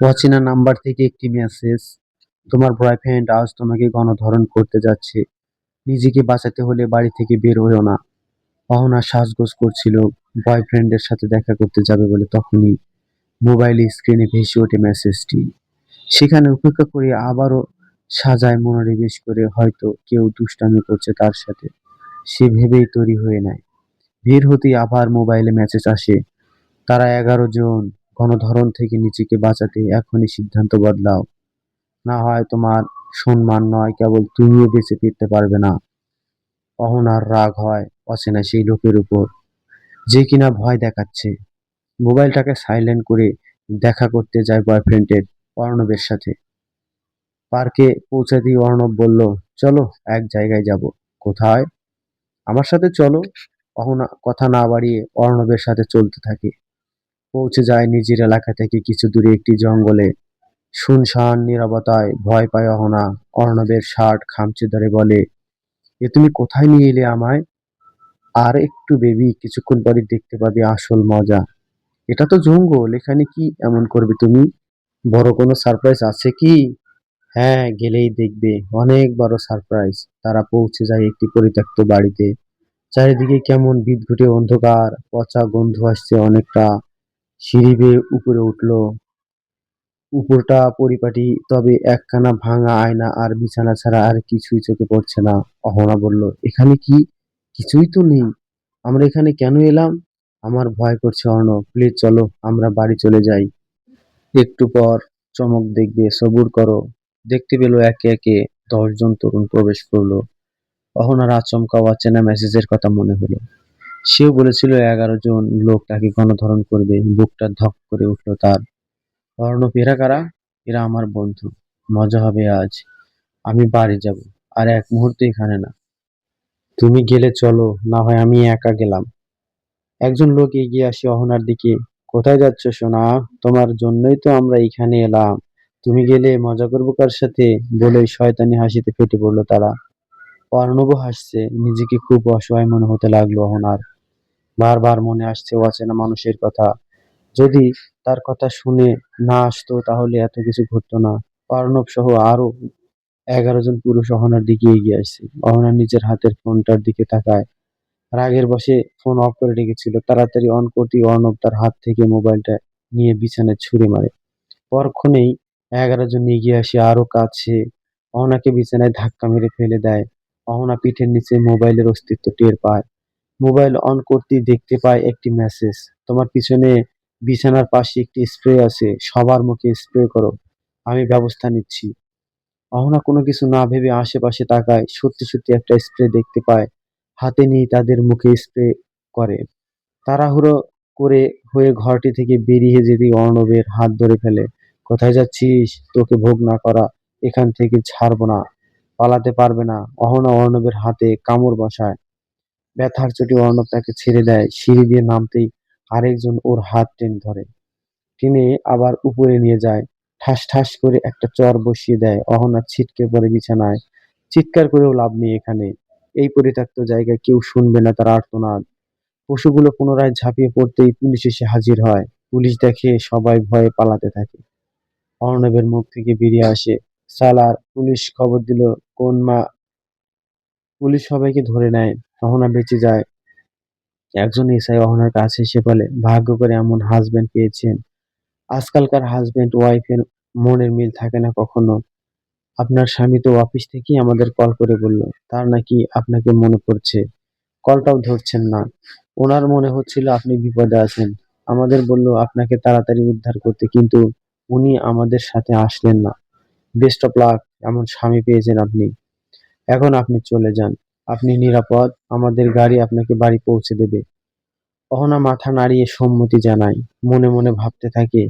অচেনা নাম্বার থেকে একটি মেসেজ। তোমার বয়ফ্রেন্ড আজ তোমাকে গণধর্ষণ করতে যাচ্ছে। নিজেকে বাঁচাতে হলে বাড়ি থেকে বের হইও না। অহনা সাজগোজ করছিল বয়ফ্রেন্ডের সাথে দেখা করতে যাবে বলে, তখনই মোবাইল স্ক্রিনে ভেসে ওঠে মেসেজটি। সেখানে উপেক্ষা করে আবারও সাজায় মনোনিবেশ করে, হয়তো কেউ দুষ্টামি করছে তার সাথে। সে ভেবেই তৈরি হয়ে নেয়। বের হতেই আবার মোবাইলে মেসেজ আসে, তারা 11 জন। গণধর্ষণ থেকে নিজেকে বাঁচাতে এখনই সিদ্ধান্ত বদলাও, না হয় তোমার সম্মান নয়, কেবল তুমিও বেঁচে ফিরতে পারবে না। অহনার রাগ হয় অচেনা সেই লোকের উপর, যে কিনা ভয় দেখাচ্ছে। মোবাইলটাকে সাইলেন্ট করে দেখা করতে যায় বয়ফ্রেন্ডের অর্ণবের সাথে। পার্কে পৌঁছাতেই অর্ণব বলল, চলো এক জায়গায় যাব। কোথায়? আমার সাথে চলো। অহনা কথা না বাড়িয়ে অর্ণবের সাথে চলতে থাকে। পৌঁছে যায় নিজের এলাকা থেকে কিছু দূরে একটি জঙ্গলে। শুনশান নীরবতায় ভয় পায় অহনা। অর্ণবের শার্ট খামচে ধরে বলে, এ তুমি কোথায় নিয়ে এলে আমায়? আর একটু বেবি, কিছুক্ষণ পরে দেখতে পাবে আসল মজা। এটা তো জঙ্গল, এখানে কি এমন করবে তুমি? বড় কোনো সারপ্রাইজ আছে কি? হ্যাঁ, গেলেই দেখবে, অনেক বড় সারপ্রাইজ। তারা পৌঁছে যায় একটি পরিত্যক্ত বাড়িতে। চারিদিকে কেমন বিদঘুটে অন্ধকার, পচা গন্ধ আসছে অনেকটা। সিঁড়ি বেয়ে উপরে উঠলো। উপরটা পরিপাটি, তবে একখানা ভাঙা আয়না আর বিছানা ছাড়া আর কিছুই চোখে পড়ছে না। অহনা বলল, এখানে কি? কিছুই তো নেই। আমরা এখানে কেন এলাম? আমার ভয় করছে অর্ণব, প্লিজ চলো আমরা বাড়ি চলে যাই। একটু পর চমক দেখবে, সবুর করো। দেখতে পেল একে একে 10 জন তরুণ প্রবেশ করলো। অহনার আচমকা অচেনা মেসেজের কথা মনে হলো। সেও বলেছিল 11 জন লোক তাকে গণধর্ষণ করবে। বুকটা ধক করে উঠলো তার। অর্ণব, এরা কারা? এরা আমার বন্ধু। মজা হবে আজ। আমি বাড়ি যাব, আর এক মুহূর্ত এখানে না। তুমি গেলে চলো, না হয় আমি একা গেলাম। একজন লোক এগিয়ে আসে অহনার দিকে। কোথায় যাচ্ছ সোনা? তোমার জন্যই তো আমরা এখানে এলাম। তুমি গেলে মজা করবো কার সাথে? বলেই শয়তানি হাসিতে ফেটে পড়লো তারা। অর্ণবও হাসছে। নিজেকে খুব অসহায় মনে হতে লাগলো অহনার। বারবার মনে আসছে অচেনা মানুষের কথা। যদি তার কথা শুনে না আসতো তাহলে এত কিছু ঘটতো না। অর্ণব সহ আরো 11 জন পুরুষ অহনার দিকে এগিয়ে আসছে। অহনা নিজের হাতের ফোনটার দিকে তাকায়। রাগের বশে ফোন অফ করে রেখেছিল। তাড়াতাড়ি অন করতেই অর্ণব তার হাত থেকে মোবাইলটা নিয়ে বিছানায় ছুঁড়ে মারে। পরক্ষণেই 11 জন এগিয়ে আসে আরো কাছে। অহনাকে বিছানায় ধাক্কা মেরে ফেলে দেয়। অহনা পিঠের নিচে মোবাইলের অস্তিত্ব টের পায়। মোবাইল অন করতেই দেখতে পায় একটি মেসেজ, তোমার পিছনে বিছানার পাশে একটি স্প্রে আছে, সবার মুখে স্প্রে করো, আমি ব্যবস্থা নিচ্ছি। অহনা কোনো কিছু না ভেবে আশেপাশে তাকায়। সত্যি সত্যি একটা স্প্রে দেখতে পায়। হাতে নিয়ে তাদের মুখে স্প্রে করে। তাড়াহুড়ো করে হয়ে ঘরটি থেকে বেরিয়ে যেতেই অর্ণবের হাত ধরে ফেলে। কোথায় যাচ্ছিস? তোকে ভোগ না করা এখান থেকে ছাড়বো না। পালাতে পারবে না। অহনা অর্ণবের হাতে কামড় বসায়। ব্যথার চোটে অর্ণব তাকে ছেড়ে দেয়। সিঁড়ি দিয়ে নামতেই আরেকজন ওর হাত টেনে ধরে। টেনে আবার উপরে নিয়ে যায়। ঠাস ঠাস করে একটা চড় বসিয়ে দেয়। অহনা ছিটকে পড়ে বিছানায়। চিৎকার করেও লাভ নেই এখানে। এই পরিত্যক্ত জায়গায় কেউ শুনবে না তার আর্তনাদ। পশুগুলো পুনরায় ঝাঁপিয়ে পড়তেই পুলিশ এসে হাজির হয়। পুলিশ দেখে সবাই ভয়ে পালাতে থাকে। অর্ণবের মুখ থেকে বেরিয়ে আসে, সালার, পুলিশ খবর দিল কোন মা। পুলিশ সবাইকে ধরে নেয়। অহনা বেঁচে যায়। একজন এসআই অহনার কাছে এসে বলে, ভাগ্য করে এমন হাজবেন্ড পেয়েছেন। আজকালকার হাজবেন্ড ওয়াইফের মনের মিল থাকে না কখনো। আপনার স্বামী তো অফিস থেকেই আমাদের কল করে বলল তার নাকি আপনাকে মনে পড়ছে। কলটাও ধরছেন না। ওনার মনে হচ্ছিল আপনি বিপদে আছেন। আমাদের বলল আপনাকে তাড়াতাড়ি উদ্ধার করতে, কিন্তু উনি আমাদের সাথে আসলেন না। বেস্ট অফ লাক, এমন স্বামী পেয়েছেন আপনি। এখন আপনি চলে যান। আপনি নিরাপদ। আমাদের গাড়ি আপনাকে বাড়ি পৌঁছে দেবে। অহনা মাথা নাড়িয়ে সম্মতি জানায়। মনে মনে ভাবতে থাকে,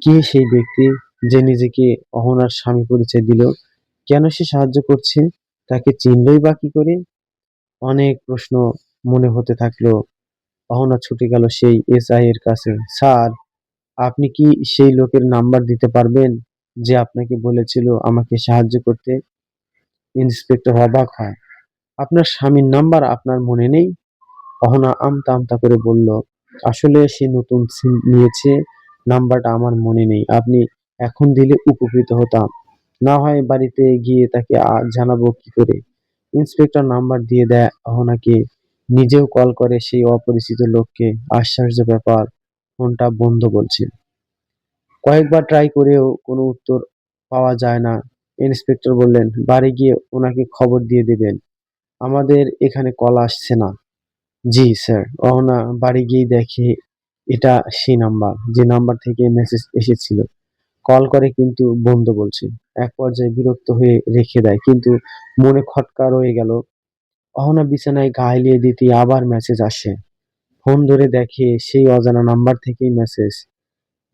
কে সেই ব্যক্তি যে নিজেকে অহনার স্বামী পরিচয় দিল? কেন সে সাহায্য করছে? তাকে চিনলই বা কি করে? অনেক প্রশ্ন মনে হতে থাকলো। অহনা ছুটে গেল সেই এসআই এর কাছে। স্যার, আপনি কি সেই লোকের নাম্বার দিতে পারবেন যে আপনাকে বলেছিল আমাকে সাহায্য করতে? ইন্সপেক্টর অবাক হয়। আপনার স্বামীর নাম্বার আপনার মনে নেই? অহনা আমতা আমতা করে বলল, আসলে সে নতুন সিম নিয়েছে, নাম্বারটা আমার মনে নেই। আপনি এখন দিলে উপকৃত হতাম। না হয় বাড়িতে গিয়ে তাকে জানাবো কি করে। ইন্সপেক্টর নাম্বার দিয়ে দেয় অহনাকে। নিজেও কল করে সেই অপরিচিত লোককে। আশ্চর্য ব্যাপার, ফোনটা বন্ধ বলছে। কয়েকবার ট্রাই করেও কোনো উত্তর পাওয়া যায় না। ইন্সপেক্টর বললেন, বাড়ি গিয়ে ওনাকে খবর দিয়ে দেবেন, আমাদের এখানে কল আসছে না। জি স্যার। অহনা বাড়ি গিয়ে দেখে এটা সেই নাম্বার যে নাম্বার থেকে মেসেজ এসেছিল। কল করে কিন্তু বন্ধ বলছে। এক পর্যায়ে বিরক্ত হয়ে রেখে দেয়, কিন্তু মনে খটকা রয়ে গেল। অহনা বিছানায় গা এলিয়ে দিতেই আবার মেসেজ আসে। ফোন ধরে দেখে সেই অজানা নাম্বার থেকেই মেসেজ।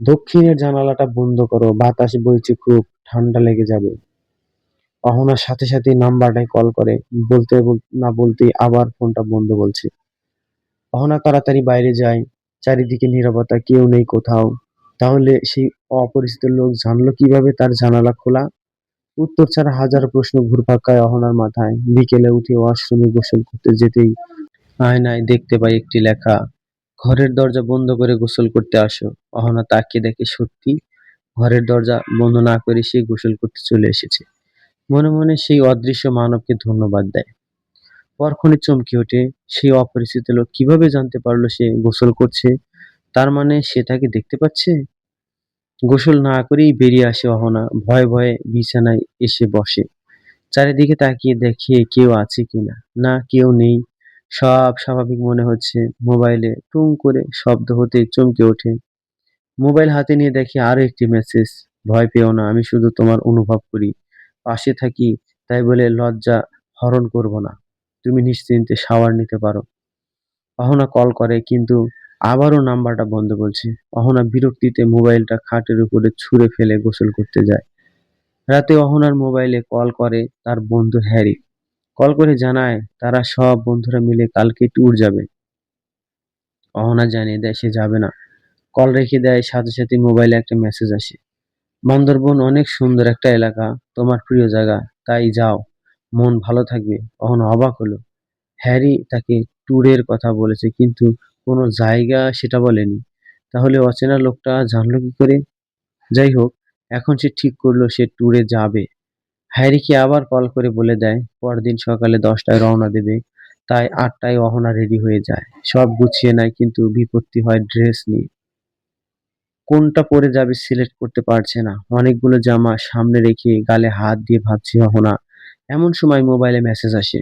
দক্ষিণের জানালাটা বন্ধ করো, বাতাস বইছে খুব, ঠান্ডা লেগে যাবে। অহনার সাথে সাথে নাম্বারটায় কল করে। না বলতেই আবার ফোনটা বন্ধ বলছে। অহনা তাড়াতাড়ি বাইরে যায়। চারিদিকে নীরবতা, কেউ নেই কোথাও। তাহলে সেই অপরিচিত লোক জানলো কিভাবে তার জানালা খোলা? উত্তর ছাড়া হাজার প্রশ্ন ঘুরপাক খায় অহনার মাথায়। বিকেলে উঠে ওয়াশরুমে গোসল করতে যেতেই আয়নায় দেখতে পাই একটি লেখা, ঘরের দরজা বন্ধ করে গোসল করতে আসো। অহনা তাকিয়ে দেখে সত্যি ঘরের দরজা বন্ধ না করে সে গোসল করতে চলে এসেছে। মনে মনে সেই অদৃশ্য মানবকে ধন্যবাদ দেয়। পরক্ষণে চমকে ওঠে, সেই অপরিচিত লোক কিভাবে জানতে পারলো সে গোসল করছে? তার মানে সে তাকে দেখতে পাচ্ছে। গোসল না করেই বেরিয়ে আসে অহনা। ভয়ে ভয়ে বিছানায় এসে বসে। চারিদিকে তাকিয়ে দেখে কেউ আছে কিনা। না, কেউ নেই। সব স্বাভাবিক মনে হচ্ছে। মোবাইলে টুং করে শব্দ হতেই চমকে ওঠে। মোবাইল হাতে নিয়ে দেখে আরো একটি মেসেজ, ভয় পেও না, আমি শুধু তোমার অনুভব করি, পাশে থাকি, তাই বলে লজ্জা হরণ করব না। তুমি নিশ্চিন্তে শাওয়ার নিতে পারো। অহনা কল করে, কিন্তু আবারও নাম্বারটা বন্ধ বলছে। অহনা বিরক্তিতে মোবাইলটা খাটের উপরে ছুঁড়ে ফেলে গোসল করতে যায়। রাতে অহনার মোবাইলে কল করে তার বন্ধু হ্যারি। কল করে জানায় তারা সব বন্ধুরা মিলে কালকে ট্যুর যাবে। অহনা জানিয়ে দেয় সে যাবে না। কল রেখে দেয়, সাথে সাথে মোবাইলে একটা মেসেজ আসে, বান্দরবন অনেক সুন্দর একটা এলাকা, তোমার প্রিয় জায়গা, তাই যাও, মন ভালো থাকবে। অহনা অবাক হলো। হ্যারি তাকে ট্যুরের কথা বলেছে, কিন্তু কোনো জায়গা সেটা বলেনি। তাহলে অচেনা লোকটা জানলো কি করে? যাই হোক, এখন সে ঠিক করলো সে ট্যুরে যাবে। হ্যারিকে আবার কল করে বলে দেয় পরদিন সকালে 10টায় রওনা দেবে। তাই 8টায় অহনা রেডি হয়ে যায়। সব গুছিয়ে নেয়, কিন্তু বিপত্তি হয় ড্রেস নিয়ে। কোনটা পরে যাবে সিলেক্ট করতে পারছে না। অনেকগুলো জামা সামনে রেখে গালে হাত দিয়ে ভাবছে অহনা। এমন সময় মোবাইলে মেসেজ আসে,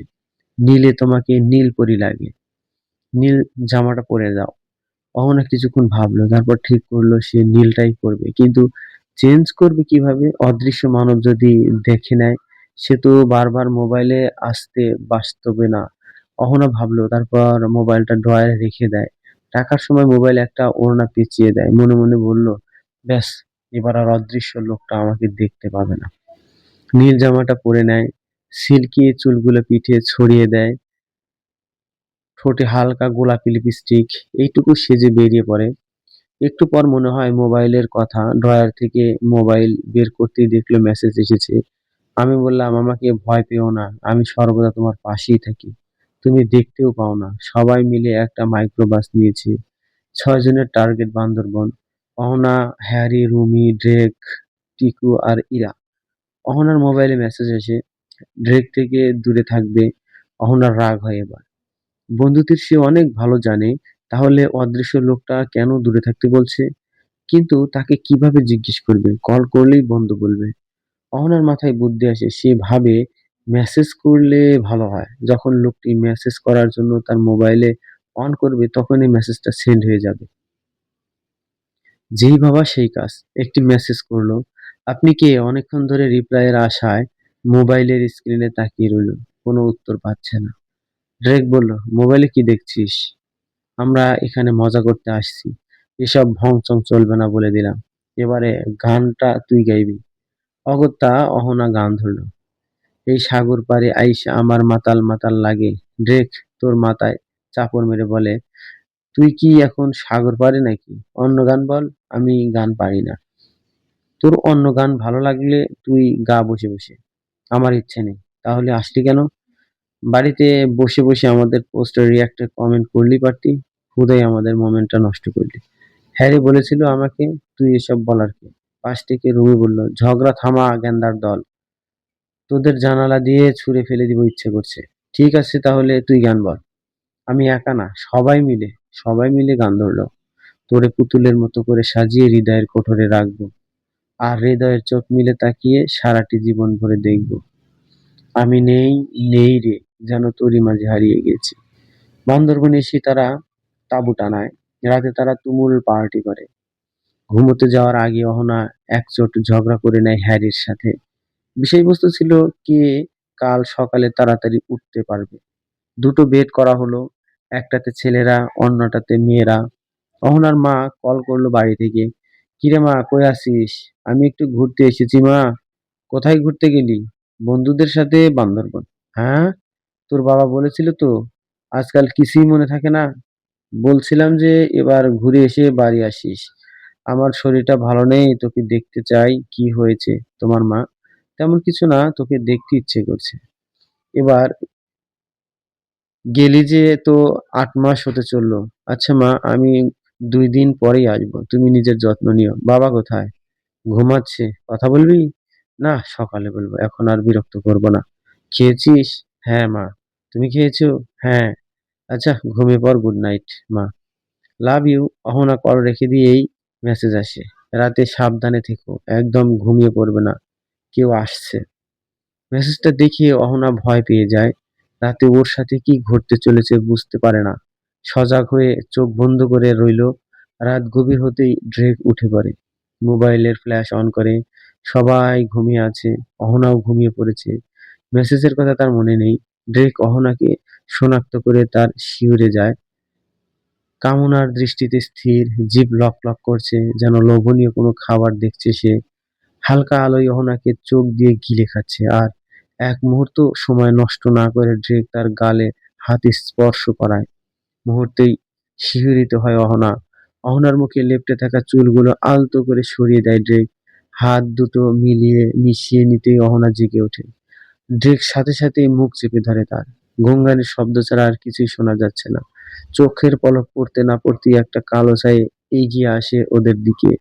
নীলে তোমাকে নীল পরি লাগে, নীল জামাটা পরে যাও। অহনা কিছুক্ষণ ভাবলো, তারপর ঠিক করলো সে নীলটাই পরবে, কিন্তু চেঞ্জ করবে কিভাবে? অদৃশ্য মানব যদি দেখে নেয়? সে তো বারবার মোবাইলে আসতে বাস্তবে না। অহনা ভাবলো, তারপর মোবাইলটা ড্রয়ারে রেখে দেয়। টাকার সময় মোবাইলে একটা ওড়না পেঁচিয়ে দেয়। মনে মনে বলল, ব্যাস, এবার আর অদৃশ্য লোকটা আমাকে দেখতে পাবে না। নীল জামাটা পরে নেয়, সিল্কি চুলগুলো পিঠে ছড়িয়ে দেয়, ঠোঁটে হালকা গোলাপি লিপস্টিক, এইটুকু সেজে বেরিয়ে পড়ে। একটু পর মনে হয় মোবাইলের কথা, ড্রয়ার থেকে মোবাইল বের করতেই দেখলো মেসেজ এসেছে। আমি বললাম, আমাকে ভয় পেও না, আমি সর্বদা তোমার পাশেই থাকি। তুমি দেখতেও পাও না। সবাই মিলে একটা মাইক্রোবাস নিয়েছে। 6 জনের target Bandarban. Ahana, Harry, Rumi, Drake, Tiku আর ইরা। অহনার মোবাইলে মেসেজ আসে, ড্রেক থেকে দূরে থাকবে। অহনার রাগ হয় এবার। বন্ধুদের সে অনেক ভালো জানে, তাহলে অদৃশ্য লোকটা কেন দূরে থাকতে বলছে? কিন্তু তাকে কিভাবে জিজ্ঞেস করবে? কল করলেই বন্ধ বলবে। অহনার মাথায় বুদ্ধি আসে। সে ভাবে মেসেজ করলে ভালো হয়। যখন লোকটি মেসেজ করার জন্য তার মোবাইলে অন করবে তখনই মেসেজটা সেন্ড হয়ে যাবে। যেই ভাবা সেই কাজ। একটি মেসেজ করলো, আপনি কে? অনেকক্ষণ ধরে রিপ্লাইয়ের আশায় মোবাইলের স্ক্রিনে তাকিয়ে রইল। কোনো উত্তর পাচ্ছে না। ড্রেক বলল, মোবাইলে কি দেখছিস? আমরা এখানে মজা করতে আসছি। এসব ভং-চং চলবে না বলে দিলাম। এবারে গানটা তুই গাইবি। অগত্যা অহনা গান ধরল, এই সাগর পাড়ে আইসা আমার মাতাল মাতাল লাগে। ড্রেক তোর মাথায় চাপড় মেরে বলে, তুই কি এখন সাগর পাড়ে নাকি? অন্য গান বল। আমি গান পারি না। তোর অন্য গান ভালো লাগলে তুই গা বসে বসে। আমার ইচ্ছে নেই। তাহলে আসলি কেন? বাড়িতে বসে বসে আমাদের পোস্টার রিয়াক্টে কমেন্ট করলেই পারতি। হুদাই আমাদের মোমেন্টটা নষ্ট করলি। হ্যারি বলেছিল আমাকে, তুই এসব বলার কে? পাশ থেকে রুমি বলল, ঝগড়া থামা গেন্দার দল, তোদের জানালা দিয়ে ছুঁড়ে ফেলে দিব ইচ্ছে করছে। ঠিক আছে তাহলে তুই গান বল। আমি একা না, সবাই মিলে গান ধরলো। তোরে পুতুলের মতো করে সাজিয়ে হৃদয়ের কোঠরে রাখবো, আর হৃদয়ের চোখ মিলে তাকিয়ে সারাটি জীবন ভরে দেখবো আমি নেই, নেই রে, যেন তোরই মাঝে হারিয়ে গেছি। বান্দরবনে এসে তারা তাঁবু টানায়। রাতে তারা তুমুল পার্টি করে। ঘুমোতে যাওয়ার আগে অহনা একচোট ঝগড়া করে নেয় হ্যারির সাথে। বিষয়বস্তু ছিল, কে কাল সকালে তাড়াতাড়ি উঠতে পারবে। দুটো বেড করা হলো, একটাতে ছেলেরা, অন্যটাতে মেয়েরা। অহনার মা কল করলো বাড়ি থেকে। কিরে মা, কই আছিস? আমি একটু ঘুরতে এসেছি মা। কোথায় ঘুরতে গেলি? বন্ধুদের সাথে বান্দরবন। হ্যাঁ, তোর বাবা বলেছিল তো, আজকাল কিছুই মনে থাকে না। বলছিলাম যে এবার ঘুরে এসে বাড়ি আসিস। আমার শরীরটা ভালো নেই, তোকে দেখতে চাই। কি হয়েছে তোমার মা? তেমন কিছু না, তোকে দেখতে ইচ্ছে করছে। এবার গেলি যে তো ৮ মাস হতে চললো। আচ্ছা মা, আমি ২ দিন পরেই আসবো। তুমি নিজের যত্ন নিও। বাবা কোথায়? ঘুমাচ্ছে। কথা বলবি? না, সকালে বলবো, এখন আর বিরক্ত করব না। খেয়েছিস? হ্যাঁ মা। তুমি খেয়েছো? হ্যাঁ। আচ্ছা, ঘুমিয়ে পড়। গুড নাইট মা। Love you. অহনা কল রেখে দিয়েই মেসেজ আসে, রাতে সাবধানে থেকো, একদম ঘুমিয়ে পড়বে না, কেউ আসছে। মেসেজটা দেখে অহনা ভয় পেয়ে যায়। রাতে ওর সাথে কি ঘটতে চলেছে বুঝতে পারে না। সজাগ হয়ে চোখ বন্ধ করে রইল। রাত গভীর হতেই ড্রেক উঠে পড়ে। মোবাইলের ফ্ল্যাশ অন করে। সবাই ঘুমিয়ে আছে। অহনাও ঘুমিয়ে পড়েছে। মেসেজের কথা তার মনে নেই। ড্রেক অহনাকে শনাক্ত করে তার শিউরে যায়। কামনার দৃষ্টিতে স্থির, জিভ লক লক করছে, যেন লোভনীয় কোনো খাবার দেখছে সে। হালকা আলোয় অহনাকে চোখ দিয়ে গিলে খাচ্ছে, আর এক মুহূর্ত সময় নষ্ট না করে ড্রেক তার গালে হাত স্পর্শ করায়। মুহূর্তেই শিহরিত হয় অহনা। অহনার মুখে লেপ্টে থাকা চুলগুলো আলতো করে সরিয়ে দেয় ড্রেক। হাত দুটো মিশিয়ে নিতেই অহনা জেগে ওঠে। ড্রেক সাথে সাথে মুখ চেপে ধরে তার। গঙ্গানের শব্দ ছাড়া আর কিছুই শোনা যাচ্ছে না। চোখের পলক পড়তে না পড়তেই একটা কালো ছায়া এগিয়ে আসে ওদের দিকে।